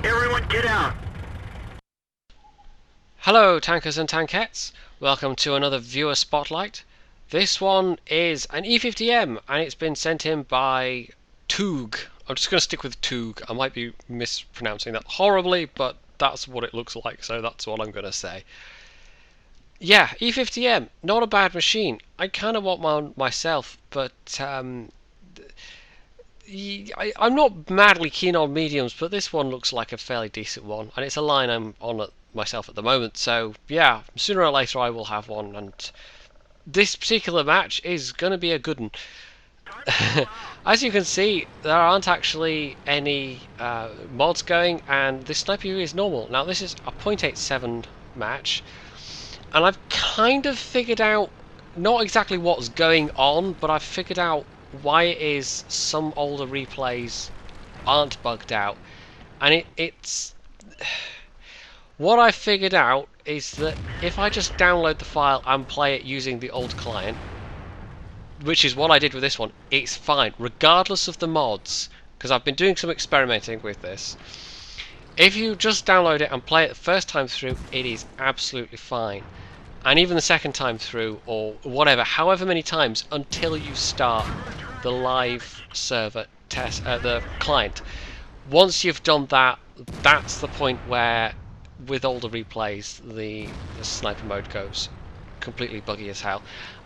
Everyone get out! Hello tankers and tankettes, welcome to another viewer spotlight. This one is an E-50M and it's been sent in by tTOOGh. I'm just going to stick with tTOOGh. I might be mispronouncing that horribly, but that's what it looks like, so that's what I'm going to say. Yeah, E-50M, not a bad machine. I kind of want one myself, but I'm not madly keen on mediums, but this one looks like a fairly decent one, and it's a line I'm on at myself at the moment. So yeah, sooner or later I will have one, and this particular match is going to be a good one. As you can see, there aren't actually any mods going, and the sniper view is normal. Now this is a .87 match, and I've kind of figured out not exactly what's going on, but I've figured out why it is some older replays aren't bugged out. And it's what I figured out is that if I just download the file and play it using the old client, which is what I did with this one, it's fine regardless of the mods, because I've been doing some experimenting with this. If you just download it and play it the first time through, it is absolutely fine. And even the second time through, or whatever, however many times until you start the live server test, the client. Once you've done that, that's the point where, with older replays, the sniper mode goes completely buggy as hell.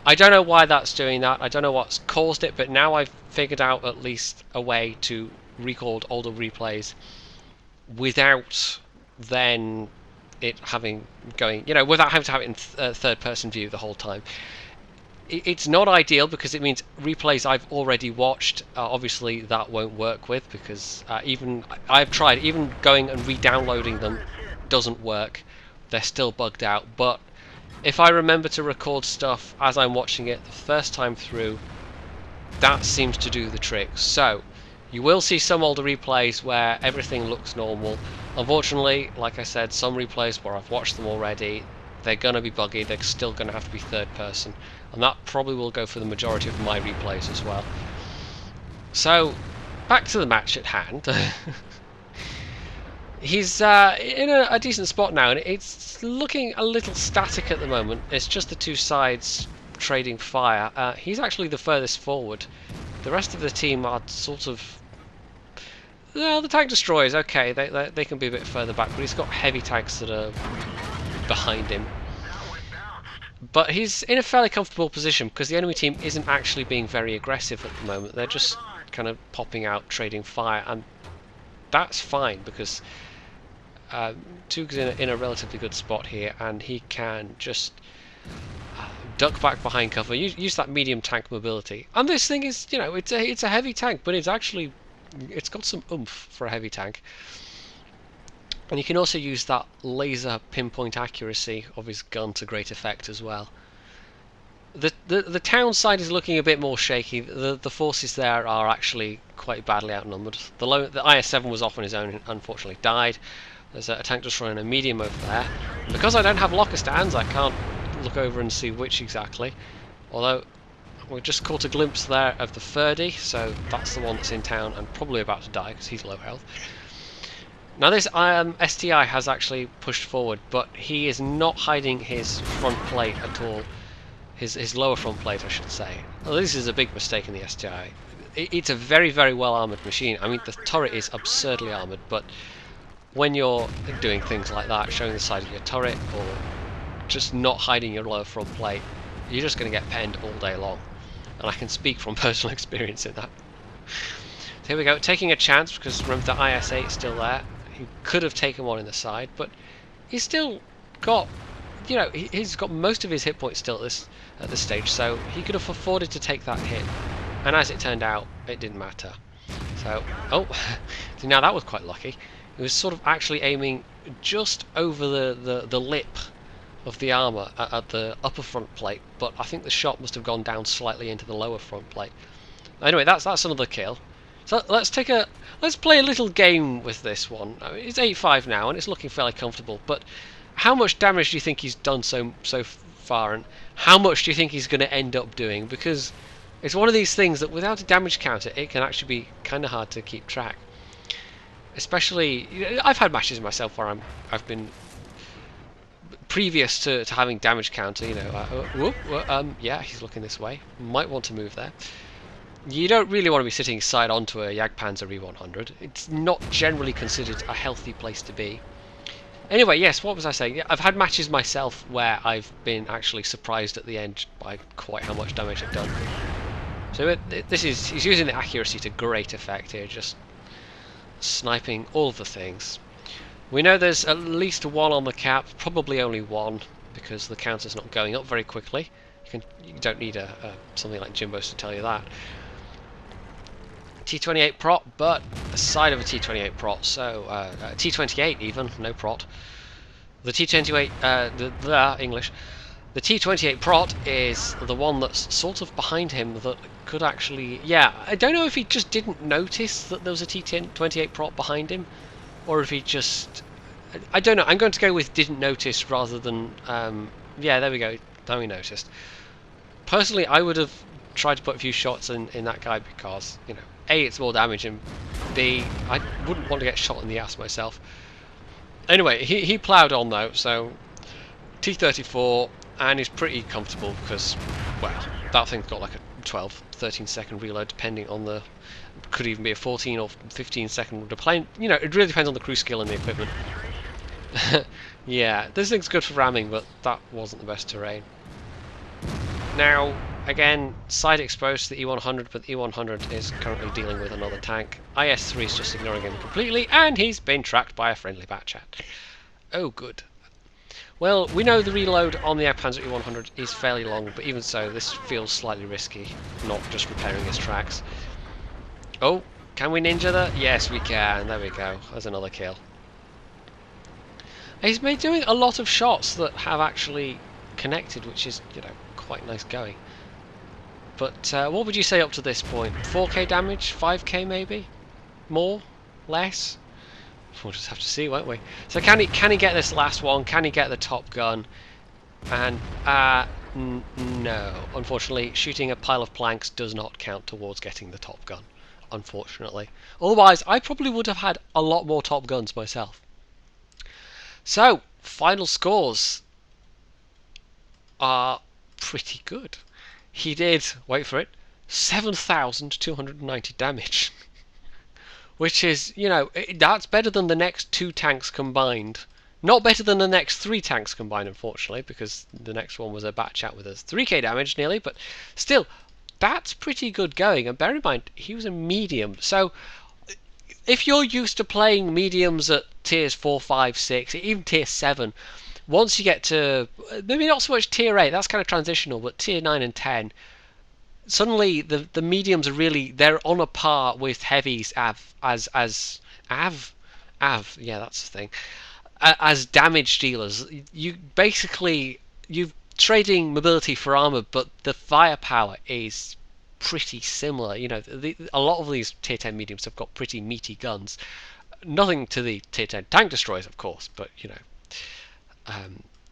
I don't know why that's doing that. I don't know what's caused it, but now I've figured out at least a way to record older replays without then it having going, without having to have it in third person view the whole time. It's not ideal because it means replays I've already watched, obviously that won't work with, because even I've tried, even going and re-downloading them doesn't work. They're still bugged out. But if I remember to record stuff as I'm watching it the first time through, that seems to do the trick. So you will see some older replays where everything looks normal. Unfortunately, like I said, some replays where I've watched them already, they're going to be buggy, they're still going to have to be third person, and that probably will go for the majority of my replays as well. So, back to the match at hand. He's in a decent spot now, and it's looking a little static at the moment. It's just the two sides trading fire. He's actually the furthest forward. The rest of the team are sort of... Well, the tank destroyers, okay, they can be a bit further back, but he's got heavy tanks that are behind him. But he's in a fairly comfortable position because the enemy team isn't actually being very aggressive at the moment. They're just kind of popping out, trading fire, and that's fine because tTOOGh's in a relatively good spot here, and he can just duck back behind cover, use that medium tank mobility. And this thing is, it's a heavy tank, but it's got some oomph for a heavy tank. And you can also use that laser pinpoint accuracy of his gun to great effect as well. The town side is looking a bit more shaky. The forces there are actually quite badly outnumbered. The IS-7 was off on his own and unfortunately died. There's a tank destroyer and a medium over there. And because I don't have locker stands, I can't look over and see which exactly. Although we just caught a glimpse there of the Ferdy, so that's the one that's in town and probably about to die because he's low health. Now this STI has actually pushed forward, but he is not hiding his front plate at all. His lower front plate, I should say. Well, this is a big mistake in the STI. It's a very, very well armoured machine. I mean, the turret is absurdly armoured, but when you're doing things like that, showing the side of your turret, or just not hiding your lower front plate, you're just going to get penned all day long. And I can speak from personal experience in that. So here we go, taking a chance, because remember the IS-8 is still there. He could have taken one in the side, but he's still got, he's got most of his hit points still at this stage, so he could have afforded to take that hit. And as it turned out, it didn't matter. So, so now that was quite lucky. He was sort of actually aiming just over the lip of the armour at the upper front plate, but I think the shot must have gone down slightly into the lower front plate. Anyway, that's another kill. So let's play a little game with this one. I mean, it's 8-5 now, and it's looking fairly comfortable. But how much damage do you think he's done so far, and how much do you think he's going to end up doing? Because it's one of these things that without a damage counter, it can actually be kind of hard to keep track. Especially, I've had matches myself where I've been previous to having damage counter. Yeah, he's looking this way. Might want to move there. You don't really want to be sitting side onto a Jagdpanzer E100. It's not generally considered a healthy place to be. Anyway, yes, what was I saying? I've had matches myself where I've been actually surprised at the end by quite how much damage I've done. So he's using the accuracy to great effect here, just sniping all of the things. We know there's at least one on the cap, probably only one, because the counter's not going up very quickly. You don't need something like Jimbo's to tell you that. T28 prot, but the side of a T28 prot, so T28 even, no prot. The T28, the English, the T28 prot is the one that's sort of behind him that could actually, yeah, I don't know if he just didn't notice that there was a T28 prot behind him, or if he just, I don't know, I'm going to go with didn't notice rather than, yeah, there we go, then we noticed. Personally, I would have tried to put a few shots in that guy because, you know, A, it's more damage, and B, I wouldn't want to get shot in the ass myself. Anyway, he ploughed on though, so T34, and he's pretty comfortable because, well, that thing's got like a 12-13 second reload depending on the, could even be a 14 or 15 second depending, you know, it really depends on the crew skill and the equipment. Yeah, this thing's good for ramming, but that wasn't the best terrain. Now, again, side exposed to the E100, but the E100 is currently dealing with another tank. IS-3 is just ignoring him completely, and he's been tracked by a friendly Batchat. Oh, good. Well, we know the reload on the Panzer E100 is fairly long, but even so, this feels slightly risky, not just repairing his tracks. Oh, can we ninja that? Yes, we can. There we go. There's another kill. He's been doing a lot of shots that have actually connected, which is, you know, quite nice going. But what would you say up to this point? 4k damage? 5k maybe? More? Less? We'll just have to see, won't we? So can he get this last one? Can he get the top gun? And no, unfortunately, shooting a pile of planks does not count towards getting the top gun. Unfortunately, otherwise I probably would have had a lot more top guns myself. So final scores are pretty good. He did, wait for it, 7,290 damage. Which is, you know, that's better than the next 2 tanks combined. Not better than the next 3 tanks combined, unfortunately, because the next one was a Batchat with a 3k damage nearly, but still, that's pretty good going. And bear in mind, he was a medium, so if you're used to playing mediums at tiers 4, 5, 6, even tier 7, once you get to, maybe not so much tier 8, that's kind of transitional, but tier 9 and 10, suddenly the mediums are really, they're on a par with heavies yeah, that's the thing, as damage dealers. You basically, you're trading mobility for armor, but the firepower is pretty similar. You know, a lot of these tier 10 mediums have got pretty meaty guns. Nothing to the tier 10 tank destroyers, of course, but you know,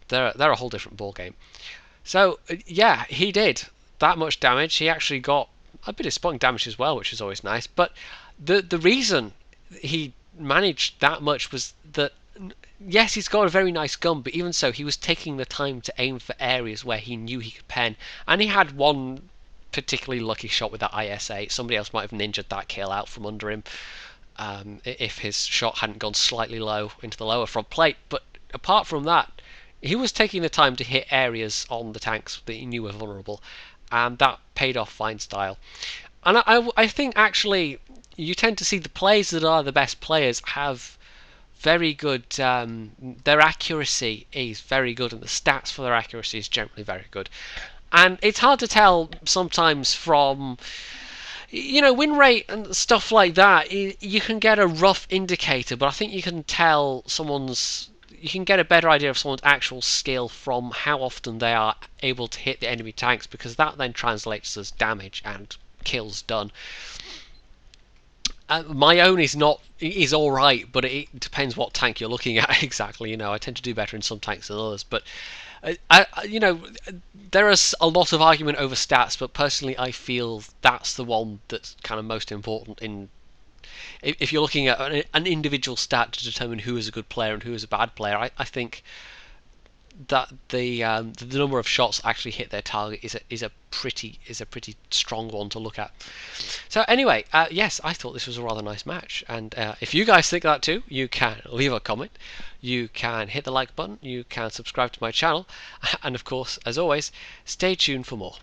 they're a whole different ball game. So yeah, he did that much damage. He actually got a bit of spotting damage as well, which is always nice. But the reason he managed that much was that, yes, he's got a very nice gun, but even so, he was taking the time to aim for areas where he knew he could pen. And he had one particularly lucky shot with that IS-8. Somebody else might have ninjaed that kill out from under him if his shot hadn't gone slightly low into the lower front plate. But apart from that, he was taking the time to hit areas on the tanks that he knew were vulnerable, and that paid off fine style. And I think actually you tend to see the players that are the best players have very good, their accuracy is very good, and the stats for their accuracy is generally very good. And it's hard to tell sometimes from, you know, win rate and stuff like that. You can get a rough indicator, but I think you can tell you can get a better idea of someone's actual skill from how often they are able to hit the enemy tanks, because that then translates as damage and kills done. My own is all right, but it depends what tank you're looking at exactly. You know, I tend to do better in some tanks than others, but you know, there is a lot of argument over stats, but personally I feel that's the one that's kind of most important in if you're looking at an individual stat to determine who is a good player and who is a bad player, I think that the number of shots actually hit their target is a pretty strong one to look at. So anyway, yes, I thought this was a rather nice match, and if you guys think that too, you can leave a comment, you can hit the like button, you can subscribe to my channel, and of course, as always, stay tuned for more.